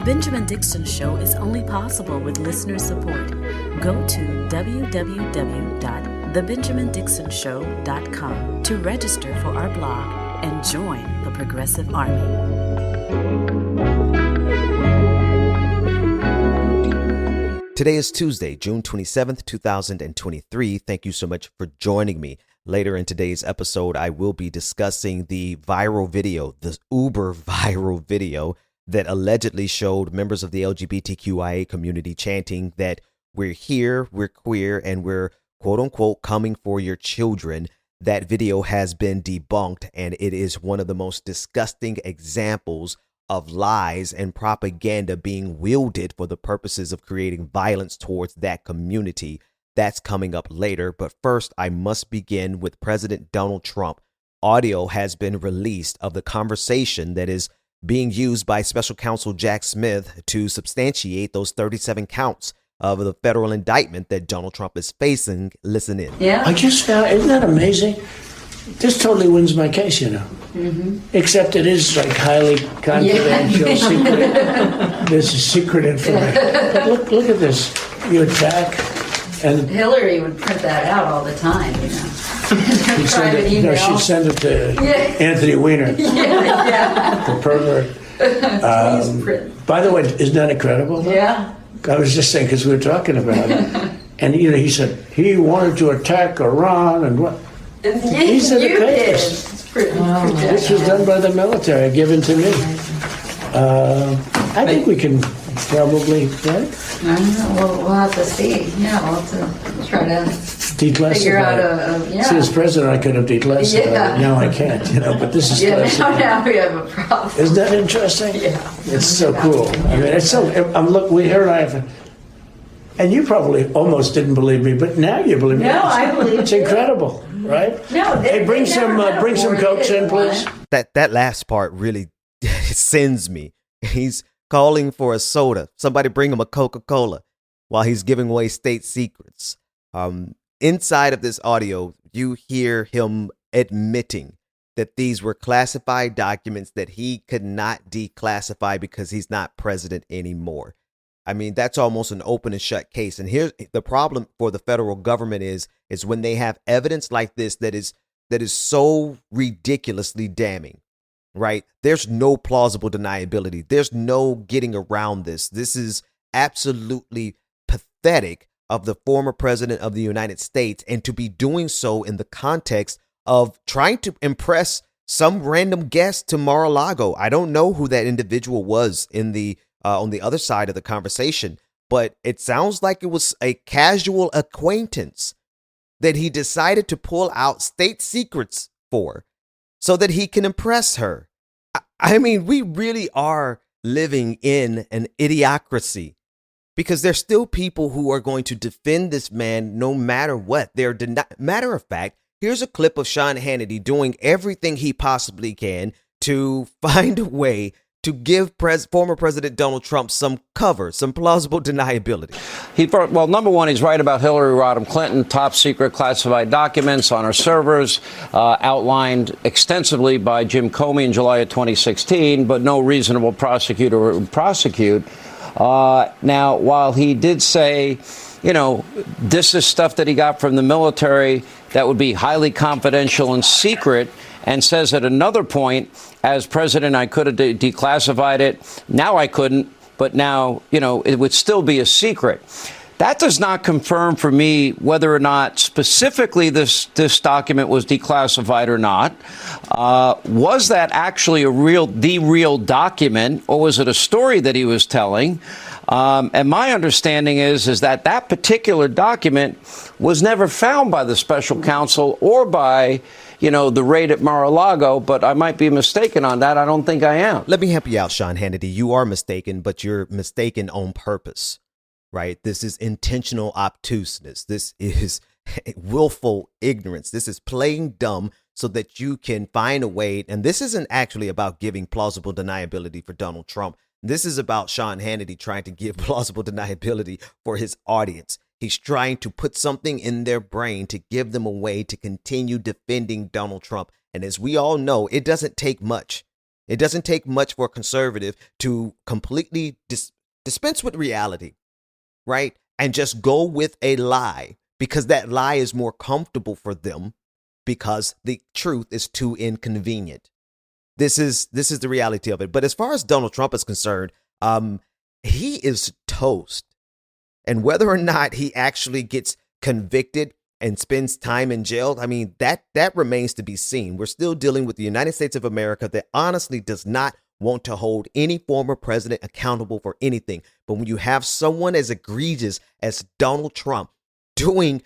Benjamin Dixon Show is only possible with listener support. Go to www.thebenjamindixonshow.com to register for our blog and join the Progressive Army. Today is Tuesday, June 27th, 2023. Thank you so much for joining me. Later in today's episode, I will be discussing the viral video, the uber viral video that allegedly showed members of the LGBTQIA community chanting that we're here, we're queer, and we're quote unquote coming for your children. That video has been debunked, and it is one of the most disgusting examples of lies and propaganda being wielded for the purposes of creating violence towards that community. That's coming up later. But first, I must begin with President Donald Trump. Audio has been released of the conversation that is being used by Special Counsel Jack Smith to substantiate those 37 counts of the federal indictment that Donald Trump is facing. Listen in. Yeah. I just found, isn't that amazing? This totally wins my case, you know. Mm-hmm. Except it is like highly confidential, secret. This is secret information. But look at this. You attack, and Hillary would print that out all the time, you know. She'd send it to Anthony Weiner, the pervert. By the way, isn't that incredible? Yeah. I was just saying, because we were talking about it, and you know, he said he wanted to attack Iran and what. These are the papers. This was done by the military, given to me. I think we can probably, right? I don't know. We'll have to see. Yeah, we'll have to try to figure out See, as president, I could have declassified it. Now I can't, you know, but this is classified. Now we have a problem. Isn't that interesting? Yeah. It's so cool. I mean, it's so, we heard and you probably almost didn't believe me, but now you believe me. No, I believe it's incredible, right? No, hey, bring some Cokes in, please. That last part really sends me. He's calling for a soda. Somebody bring him a Coca-Cola while he's giving away state secrets. Inside of this audio, you hear him admitting that these were classified documents that he could not declassify because he's not president anymore. I mean, that's almost an open and shut case. And here's the problem for the federal government is when they have evidence like this that is so ridiculously damning, right? There's no plausible deniability. There's no getting around this. This is absolutely pathetic of the former president of the United States, and to be doing so in the context of trying to impress some random guest to Mar-a-Lago. I don't know who that individual was in the on the other side of the conversation, but it sounds like it was a casual acquaintance that he decided to pull out state secrets for so that he can impress her. I mean, we really are living in an idiocracy, because there's still people who are going to defend this man no matter what. Matter of fact, here's a clip of Sean Hannity doing everything he possibly can to find a way to give former President Donald Trump some cover, some plausible deniability. Well, number one, he's right about Hillary Rodham Clinton, top secret classified documents on our servers, outlined extensively by Jim Comey in July of 2016, but no reasonable prosecutor would prosecute. Now, while he did say, you know, this is stuff that he got from the military that would be highly confidential and secret, and says at another point, as president, I could have declassified it. Now I couldn't, but now, you know, it would still be a secret. That does not confirm for me whether or not specifically this document was declassified or not. Was that actually the real document, or was it a story that he was telling? And my understanding is that particular document was never found by the special counsel or by, you know, the raid at Mar-a-Lago, but I might be mistaken on that. I don't think I am. Let me help you out, Sean Hannity. You are mistaken, but you're mistaken on purpose, right? This is intentional obtuseness. This is willful ignorance. This is playing dumb so that you can find a way. And this isn't actually about giving plausible deniability for Donald Trump. This is about Sean Hannity trying to give plausible deniability for his audience. He's trying to put something in their brain to give them a way to continue defending Donald Trump. And as we all know, it doesn't take much. It doesn't take much for a conservative to completely dispense with reality, right? And just go with a lie because that lie is more comfortable for them because the truth is too inconvenient. This is the reality of it. But as far as Donald Trump is concerned, he is toast. And whether or not he actually gets convicted and spends time in jail, I mean, that remains to be seen. We're still dealing with the United States of America that honestly does not want to hold any former president accountable for anything. But when you have someone as egregious as Donald Trump doing,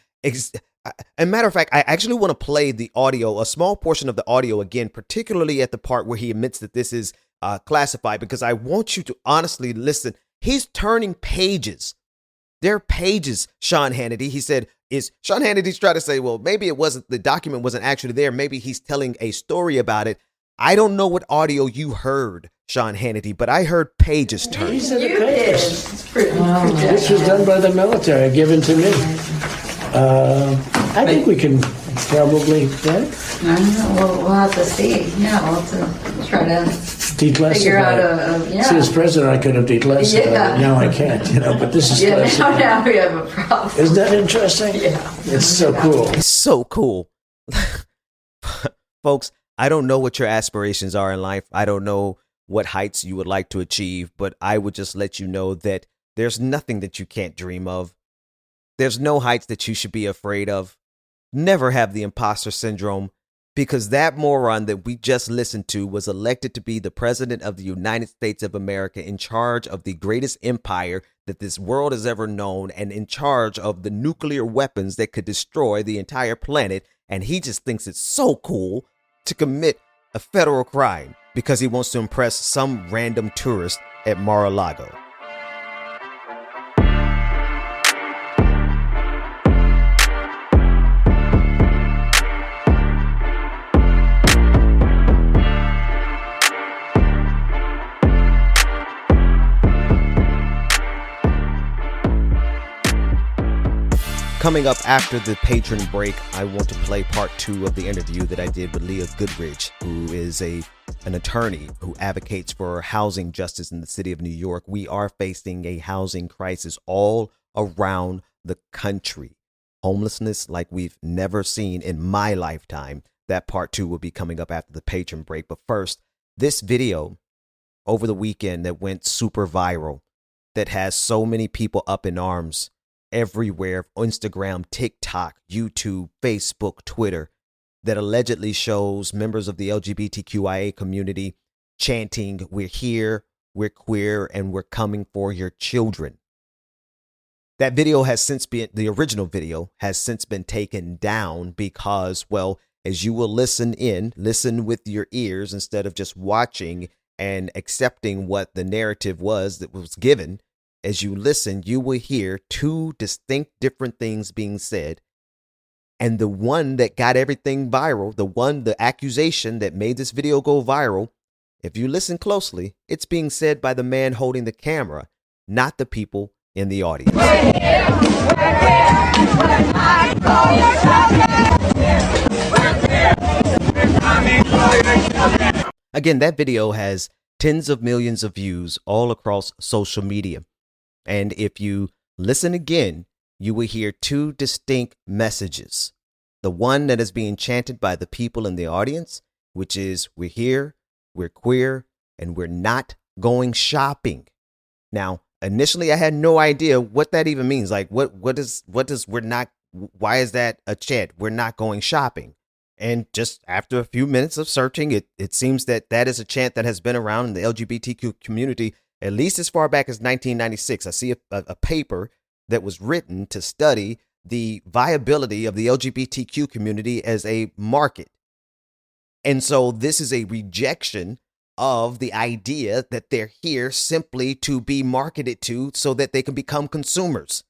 a matter of fact, I actually want to play the audio, a small portion of the audio again, particularly at the part where he admits that this is classified, because I want you to honestly listen. He's turning pages. There are pages, Sean Hannity. He said, Sean Hannity's trying to say, well, maybe it wasn't, the document wasn't actually there. Maybe he's telling a story about it. I don't know what audio you heard, Sean Hannity, but I heard pages turn. These are the You did. papers. It's pretty. This was done by the military, given to me. I think we can probably, right? I don't know. We'll have to see. Yeah, we'll have to try to Declassify. figure out See, as president, I could have declassified Yeah. it. Now I can't, but this is Yeah, classified. now we have a problem. Isn't that interesting? Yeah. It's so cool. It's so cool. Folks, I don't know what your aspirations are in life. I don't know what heights you would like to achieve, but I would just let you know that there's nothing that you can't dream of. There's no heights that you should be afraid of. Never have the imposter syndrome, because that moron that we just listened to was elected to be the president of the United States of America, in charge of the greatest empire that this world has ever known, and in charge of the nuclear weapons that could destroy the entire planet. And he just thinks it's so cool to commit a federal crime because he wants to impress some random tourist at Mar-a-Lago. Coming up after the patron break, I want to play part 2 of the interview that I did with Leah Goodrich, who is an attorney who advocates for housing justice in the city of New York. We are facing a housing crisis all around the country. Homelessness like we've never seen in my lifetime. That part 2 will be coming up after the patron break. But first, this video over the weekend that went super viral, that has so many people up in arms everywhere, Instagram, TikTok, YouTube, Facebook, Twitter, that allegedly shows members of the LGBTQIA community chanting, "We're here, we're queer, and we're coming for your children." That video has since been, the original video has since been taken down because, well, as you will listen with your ears instead of just watching and accepting what the narrative was that was given. As you listen, you will hear 2 distinct different things being said. And the one that got everything viral, the accusation that made this video go viral, if you listen closely, it's being said by the man holding the camera, not the people in the audience. Again, that video has tens of millions of views all across social media. And if you listen again, you will hear 2 distinct messages. The one that is being chanted by the people in the audience, which is, "We're here, we're queer, and we're not going shopping." Now, initially I had no idea what that even means. Like, what does we're not, why is that a chant? We're not going shopping. And just after a few minutes of searching, it seems that is a chant that has been around in the LGBTQ community at least as far back as 1996. I see a paper that was written to study the viability of the LGBTQ community as a market. And so this is a rejection of the idea that they're here simply to be marketed to so that they can become consumers.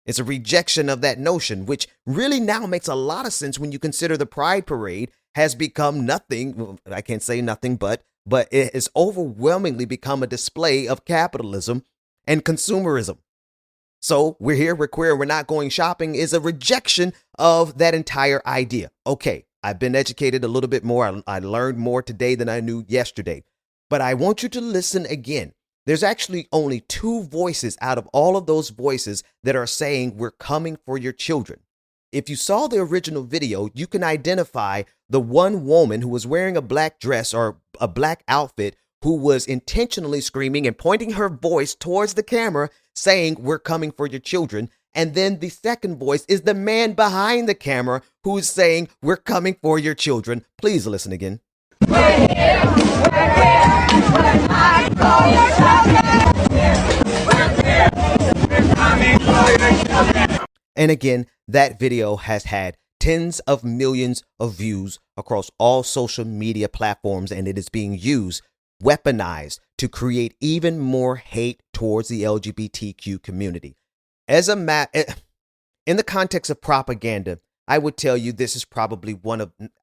It's a rejection of that notion, which really now makes a lot of sense when you consider the Pride Parade has become nothing. Well, I can't say nothing, but it has overwhelmingly become a display of capitalism and consumerism. So we're here, we're queer, we're not going shopping is a rejection of that entire idea. Okay, I've been educated a little bit more. I learned more today than I knew yesterday. But I want you to listen again. There's actually only 2 voices out of all of those voices that are saying we're coming for your children. If you saw the original video, you can identify the one woman who was wearing a black dress or a black outfit who was intentionally screaming and pointing her voice towards the camera saying, we're coming for your children. And then the second voice is the man behind the camera who's saying, we're coming for your children. Please listen again. And again, that video has had tens of millions of views across all social media platforms, and it is being used, weaponized to create even more hate towards the LGBTQ community. In the context of propaganda, I would tell you this is probably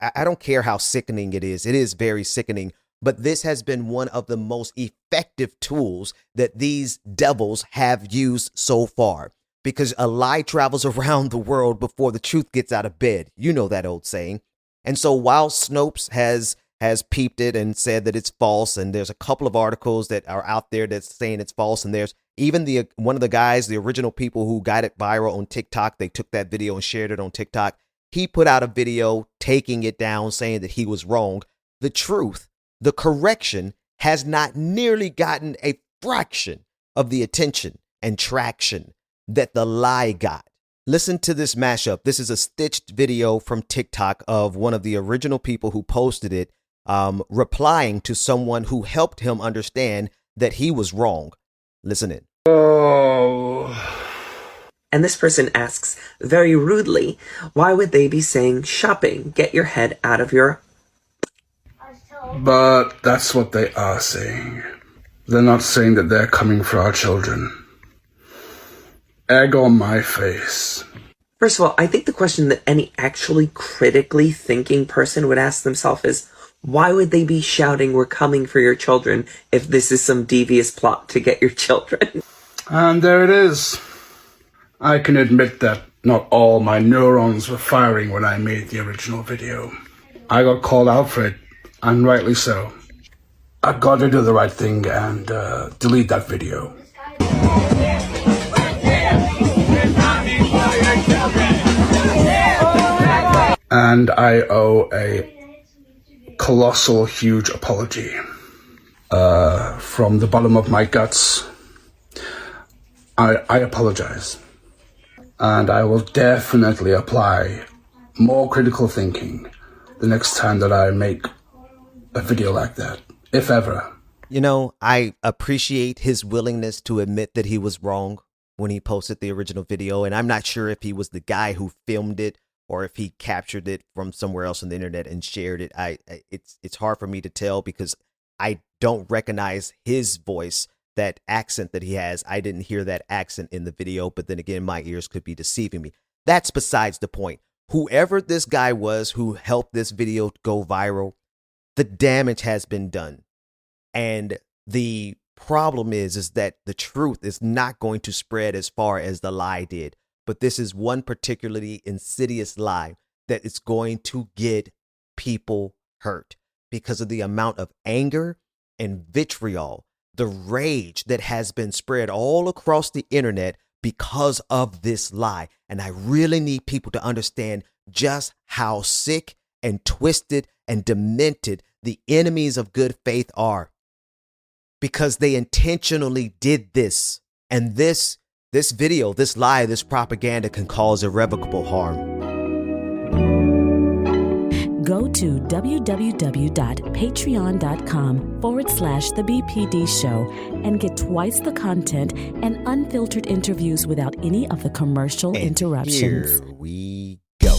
I don't care how sickening it is very sickening, but this has been one of the most effective tools that these devils have used so far, because a lie travels around the world before the truth gets out of bed. You know that old saying. And so while Snopes has peeped it and said that it's false, and there's a couple of articles that are out there that's saying it's false, and there's even one of the guys, the original people who got it viral on TikTok, they took that video and shared it on TikTok. He put out a video taking it down, saying that he was wrong. The truth, the correction, has not nearly gotten a fraction of the attention and traction that the lie got. Listen to this mashup. This is a stitched video from TikTok of one of the original people who posted it, replying to someone who helped him understand that he was wrong. Listen in. Oh. And this person asks very rudely, why would they be saying shopping? Get your head out of your... But that's what they are saying. They're not saying that they're coming for our children. Egg on my face. First of all, I think the question that any actually critically thinking person would ask themselves is, why would they be shouting, we're coming for your children, if this is some devious plot to get your children? And there it is. I can admit that not all my neurons were firing when I made the original video. I got called out for it, and rightly so. I got to do the right thing and delete that video. And I owe a colossal, huge apology from the bottom of my guts. I apologize. And I will definitely apply more critical thinking the next time that I make a video like that, if ever. You know, I appreciate his willingness to admit that he was wrong when he posted the original video. And I'm not sure if he was the guy who filmed it or if he captured it from somewhere else on the internet and shared it. It's hard for me to tell because I don't recognize his voice, that accent that he has. I didn't hear that accent in the video, but then again, my ears could be deceiving me. That's besides the point. Whoever this guy was who helped this video go viral, the damage has been done. And the problem is that the truth is not going to spread as far as the lie did. But this is one particularly insidious lie that is going to get people hurt because of the amount of anger and vitriol, the rage that has been spread all across the internet because of this lie. And I really need people to understand just how sick and twisted and demented the enemies of good faith are, because they intentionally did this. And this video, this lie, this propaganda can cause irrevocable harm. Go to www.patreon.com/The BPD Show and get twice the content and unfiltered interviews without any of the commercial interruptions. Here we go.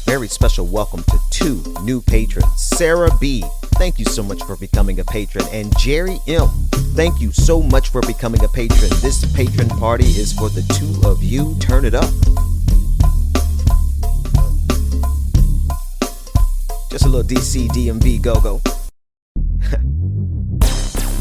Very special welcome to 2 new patrons. Sarah B, thank you so much for becoming a patron. And Jerry M, thank you so much for becoming a patron. This patron party is for the 2 of you. Turn it up. Just a little DC DMV go-go.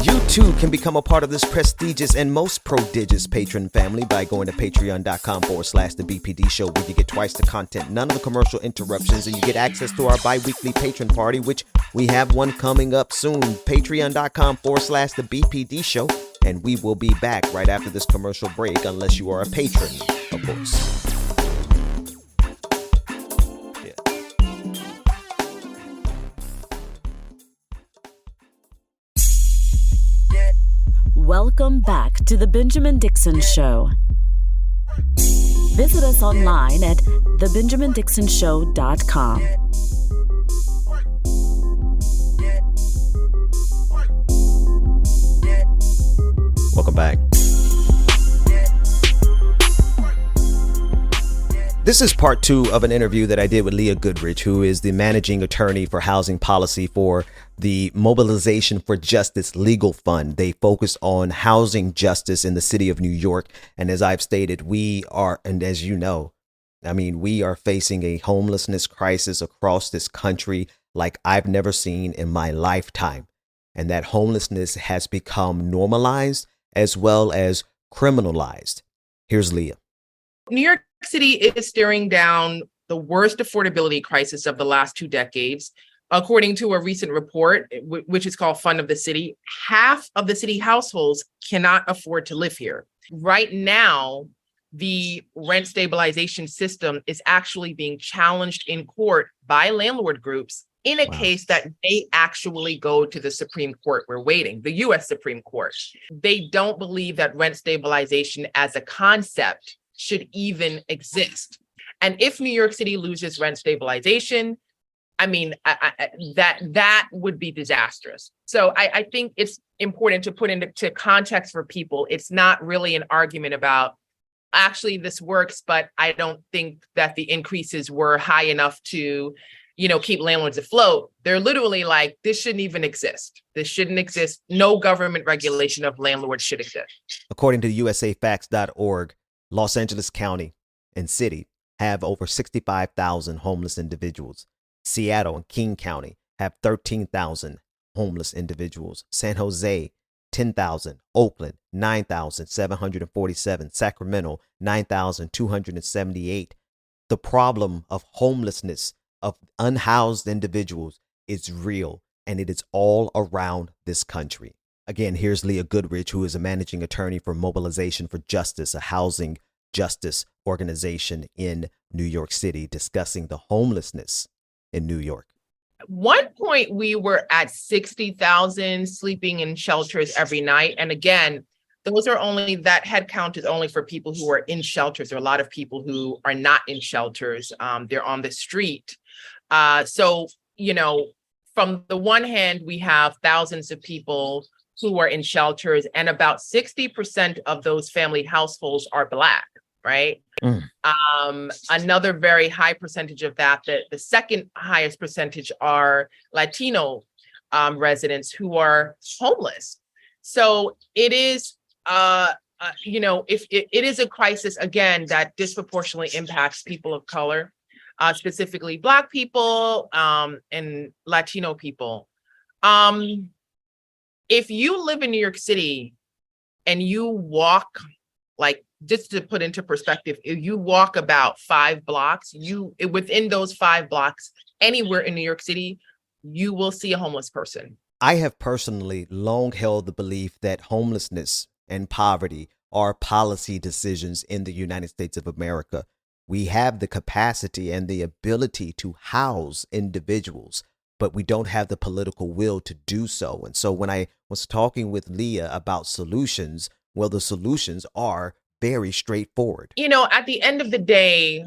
You too can become a part of this prestigious and most prodigious patron family by going to patreon.com/The BPD Show, where you get twice the content, none of the commercial interruptions, and you get access to our bi-weekly patron party, which We have one coming up soon. Patreon.com/the BPD show. And we will be back right after this commercial break, unless you are a patron, of course. Welcome back to the Benjamin Dixon Show. Visit us online at thebenjamindixonshow.com. Welcome back. This is part 2 of an interview that I did with Leah Goodrich, who is the managing attorney for housing policy for the Mobilization for Justice Legal Fund. They focus on housing justice in the city of New York. And as I've stated, we are, and as you know, we are facing a homelessness crisis across this country like I've never seen in my lifetime. And that homelessness has become normalized as well as criminalized. Here's Leah. New York City is staring down the worst affordability crisis of the last 2 decades. According to a recent report, which is called Fund of the City, half of the city households cannot afford to live here. Right now, the rent stabilization system is actually being challenged in court by landlord groups in a case that may actually go to the Supreme Court. We're waiting, the US Supreme Court. They don't believe that rent stabilization as a concept should even exist. And if New York City loses rent stabilization, that would be disastrous. So I think it's important to put into context for people. It's not really an argument about actually this works, but I don't think that the increases were high enough to, keep landlords afloat. They're literally like, this shouldn't even exist. This shouldn't exist. No government regulation of landlords should exist. According to usafacts.org, Los Angeles County and City have over 65,000 homeless individuals. Seattle and King County have 13,000 homeless individuals. San Jose, 10,000. Oakland, 9,747. Sacramento, 9,278. The problem of homelessness, of unhoused individuals, is real, and it is all around this country. Again, here's Leah Goodrich, who is a managing attorney for Mobilization for Justice, a housing justice organization in New York City, discussing the homelessness in New York. At one point, we were at 60,000 sleeping in shelters every night. And again, that head count is only for people who are in shelters. There are a lot of people who are not in shelters. They're on the street. So, from the one hand, we have thousands of people who are in shelters, and about 60% of those family households are Black, right? Another very high percentage of that, the second highest percentage, are Latino residents who are homeless. So it is, if it is a crisis, again, that disproportionately impacts people of color, specifically Black people and Latino people. If you live in New York City and you walk, just to put into perspective, if you walk about 5 blocks, within those 5 blocks, anywhere in New York City, you will see a homeless person. I have personally long held the belief that homelessness and poverty are policy decisions in the United States of America. We have the capacity and the ability to house individuals, but we don't have the political will to do so. And so when I was talking with Leah about solutions, well, the solutions are very straightforward. At the end of the day,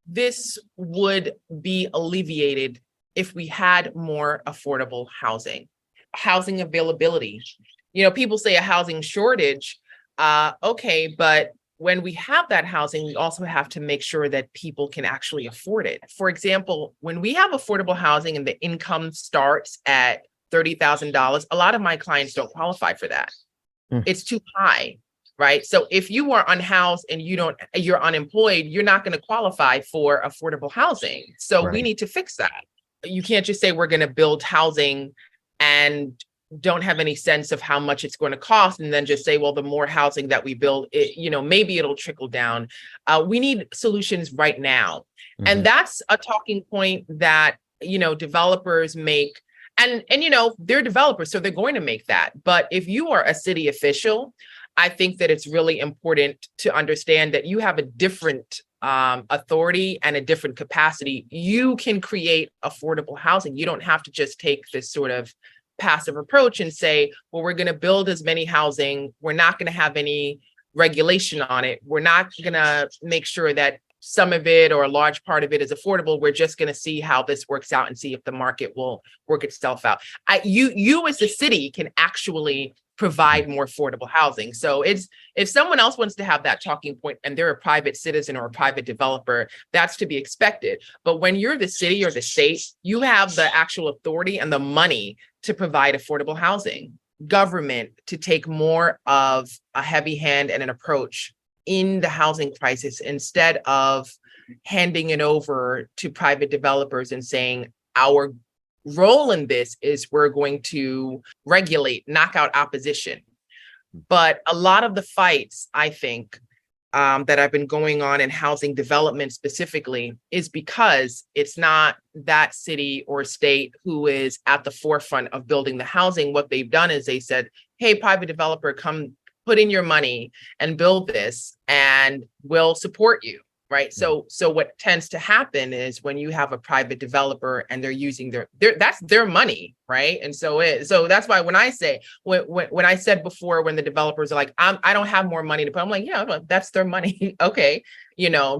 this would be alleviated if we had more affordable housing availability. People say a housing shortage. Okay, but when we have that housing, we also have to make sure that people can actually afford it. For example, when we have affordable housing and the income starts at $30,000, a lot of my clients don't qualify for that. It's too high, right? So if you are unhoused and you're unemployed, you're not going to qualify for affordable housing. So we need to fix that. You can't just say we're going to build housing and don't have any sense of how much it's going to cost, and then just say, well, the more housing that we build, maybe it'll trickle down. We need solutions right now. And that's a talking point that, developers make. And they're developers, so they're going to make that. But if you are a city official, I think that it's really important to understand that you have a different authority and a different capacity. You can create affordable housing. You don't have to just take this sort of passive approach and say, well, we're going to build as many housing. We're not going to have any regulation on it. We're not going to make sure that some of it or a large part of it is affordable. We're just going to see how this works out and see if the market will work itself out. You as a city can actually provide more affordable housing. So if someone else wants to have that talking point and they're a private citizen or a private developer, that's to be expected. But when you're the city or the state, you have the actual authority and the money to provide affordable housing. Government to take more of a heavy hand and an approach in the housing crisis instead of handing it over to private developers and saying, our role in this is we're going to regulate, knock out opposition. But a lot of the fights, I think, that have been going on in housing development specifically is because it's not that city or state who is at the forefront of building the housing. What they've done is they said, hey, private developer, come put in your money and build this and we'll support you. Right. So what tends to happen is when you have a private developer and they're using that's their money. Right. And so that's why when I say when I said before, when the developers are like, I don't have more money to put, I'm like, yeah, but that's their money. OK,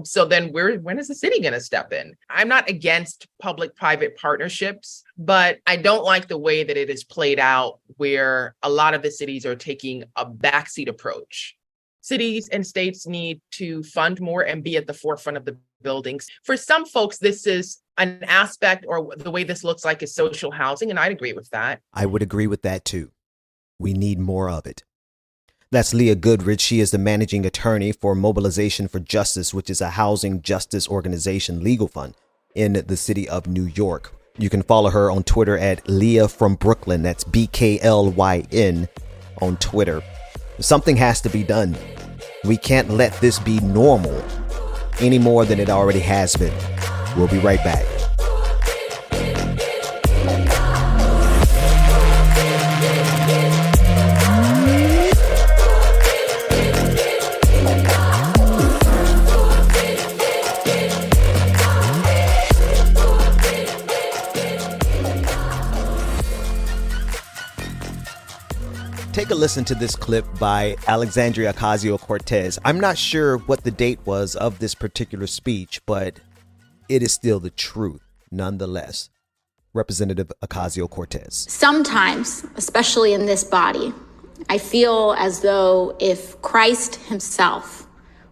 so then when is the city going to step in? I'm not against public-private partnerships, but I don't like the way that it is played out, where a lot of the cities are taking a backseat approach. Cities and states need to fund more and be at the forefront of the buildings. For some folks, this is an aspect, or the way this looks like is social housing, and I'd agree with that. I would agree with that too. We need more of it. That's Leah Goodrich. She is the managing attorney for Mobilization for Justice, which is a housing justice organization legal fund in the city of New York. You can follow her on Twitter at Leah from Brooklyn. That's BKLYN on Twitter. Something has to be done. We can't let this be normal any more than it already has been. We'll be right back. Take a listen to this clip by Alexandria Ocasio-Cortez. I'm not sure what the date was of this particular speech, but it is still the truth nonetheless. Representative Ocasio-Cortez. Sometimes, especially in this body, I feel as though if Christ himself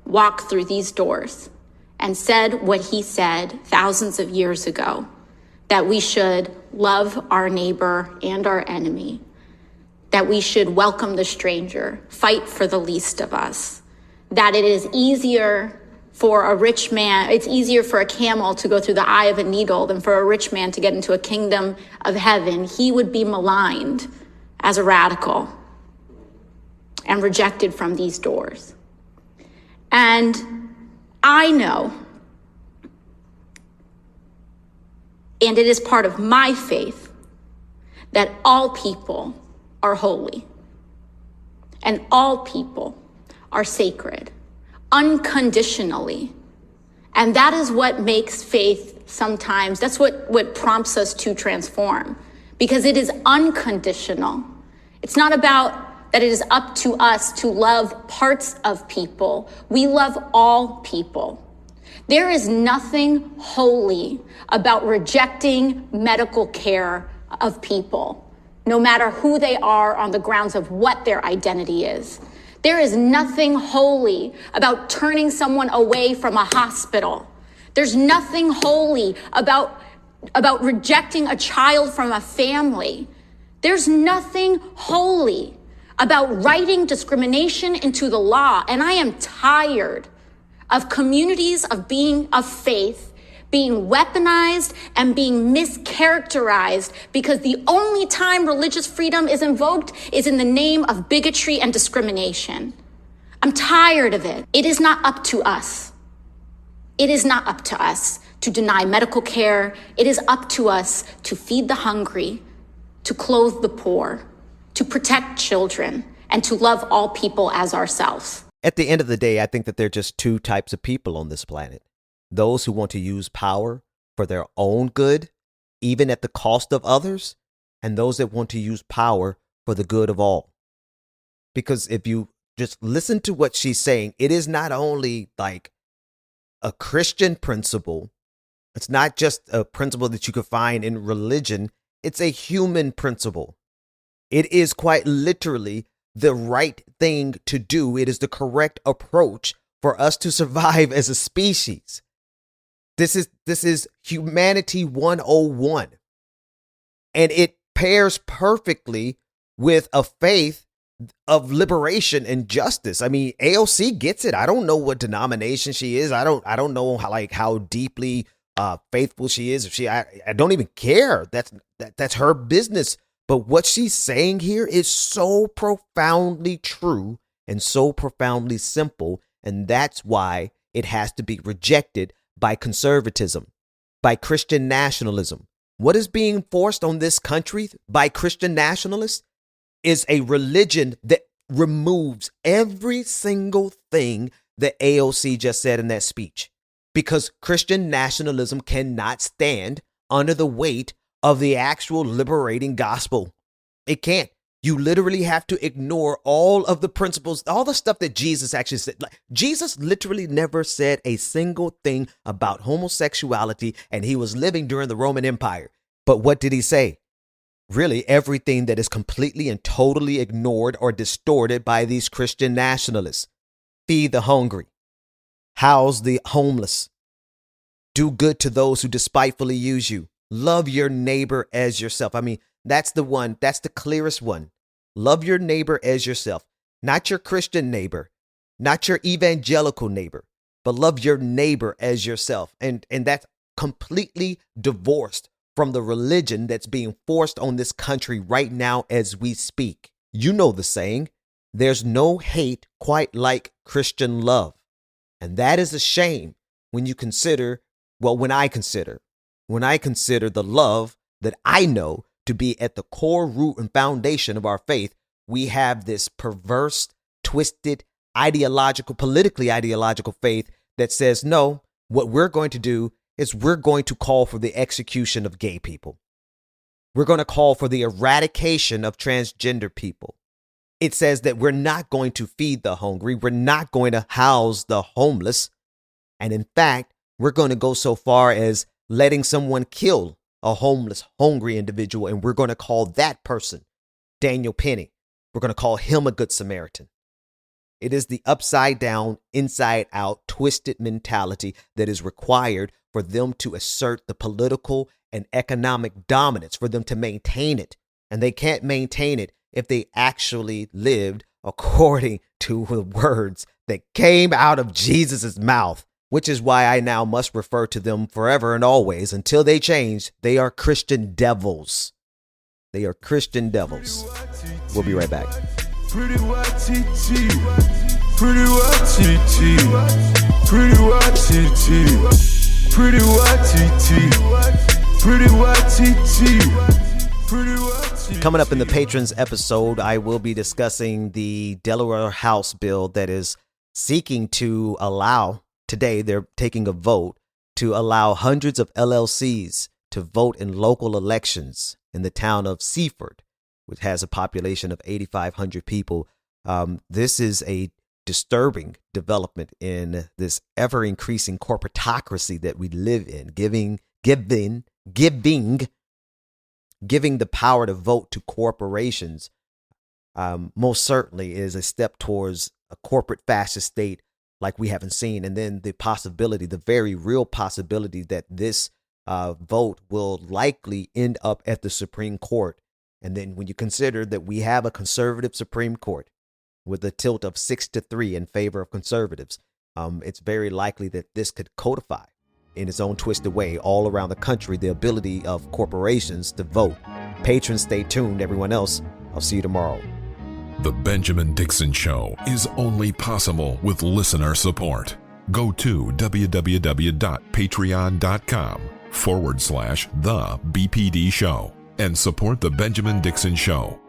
walked through these doors and said what he said thousands of years ago, that we should love our neighbor and our enemy, that we should welcome the stranger, fight for the least of us, that it is easier for a rich man, it's easier for a camel to go through the eye of a needle than for a rich man to get into a kingdom of heaven, he would be maligned as a radical and rejected from these doors. And I know, and it is part of my faith, that all people are holy and all people are sacred unconditionally. And that is what makes faith sometimes, that's what prompts us to transform, because it is unconditional. It's not about that it is up to us to love parts of people. We love all people. There is nothing holy about rejecting medical care of people, no matter who they are on the grounds of what their identity is. There is nothing holy about turning someone away from a hospital. There's nothing holy about rejecting a child from a family. There's nothing holy about writing discrimination into the law. And I am tired of communities of faith being weaponized and being mischaracterized, because the only time religious freedom is invoked is in the name of bigotry and discrimination. I'm tired of it. It is not up to us. It is not up to us to deny medical care. It is up to us to feed the hungry, to clothe the poor, to protect children, and to love all people as ourselves. At the end of the day, I think that there are just two types of people on this planet. Those who want to use power for their own good, even at the cost of others, and those that want to use power for the good of all. Because if you just listen to what she's saying, it is not only like a Christian principle. It's not just a principle that you could find in religion. It's a human principle. It is quite literally the right thing to do. It is the correct approach for us to survive as a species. This is humanity 101. And it pairs perfectly with a faith of liberation and justice. I mean, AOC gets it. I don't know what denomination she is. I don't know how deeply faithful she is. If I don't even care. That's her business. But what she's saying here is so profoundly true and so profoundly simple. And that's why it has to be rejected by conservatism, by Christian nationalism. What is being forced on this country by Christian nationalists is a religion that removes every single thing that AOC just said in that speech, because Christian nationalism cannot stand under the weight of the actual liberating gospel. It can't. You literally have to ignore all of the principles, all the stuff that Jesus actually said. Like, Jesus literally never said a single thing about homosexuality, and he was living during the Roman Empire. But what did he say? Really, everything that is completely and totally ignored or distorted by these Christian nationalists. Feed the hungry. House the homeless. Do good to those who despitefully use you. Love your neighbor as yourself. I mean, that's the one. That's the clearest one. Love your neighbor as yourself. Not your Christian neighbor, not your evangelical neighbor, but love your neighbor as yourself. And that's completely divorced from the religion that's being forced on this country right now as we speak. You know the saying, there's no hate quite like Christian love. And that is a shame when you consider, when I consider the love that I know to be at the core root and foundation of our faith. We have this perverse, twisted, politically ideological faith that says, no, what we're going to do is we're going to call for the execution of gay people. We're going to call for the eradication of transgender people. It says that we're not going to feed the hungry. We're not going to house the homeless. And in fact, we're going to go so far as letting someone kill a homeless, hungry individual, and we're going to call that person Daniel Penny. We're going to call him a good Samaritan. It is the upside down, inside out, twisted mentality that is required for them to assert the political and economic dominance, for them to maintain it. And they can't maintain it if they actually lived according to the words that came out of Jesus' mouth. Which is why I now must refer to them forever and always until they change. They are Christian devils. They are Christian devils. We'll be right back. Pretty white TT. Pretty white TT. Pretty white TT. Pretty white TT. Pretty white TT. Pretty white TT. Coming up in the Patrons episode, I will be discussing the Delaware House bill that is seeking to allow. Today, they're taking a vote to allow hundreds of LLCs to vote in local elections in the town of Seaford, which has a population of 8,500 people. This is a disturbing development in this ever-increasing corporatocracy that we live in, giving the power to vote to corporations. Most certainly is a step towards a corporate fascist state like we haven't seen. And then the very real possibility that this vote will likely end up at the Supreme Court. And then when you consider that we have a conservative Supreme Court with a tilt of 6-3 in favor of conservatives, it's very likely that this could codify in its own twisted way all around the country the ability of corporations to vote. Patrons, stay tuned. Everyone else, I'll see you tomorrow. The Benjamin Dixon Show is only possible with listener support. Go to www.patreon.com/The BPD Show. and support The Benjamin Dixon Show.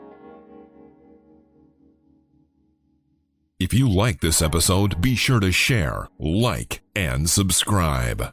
If you like this episode, be sure to share, like, and subscribe.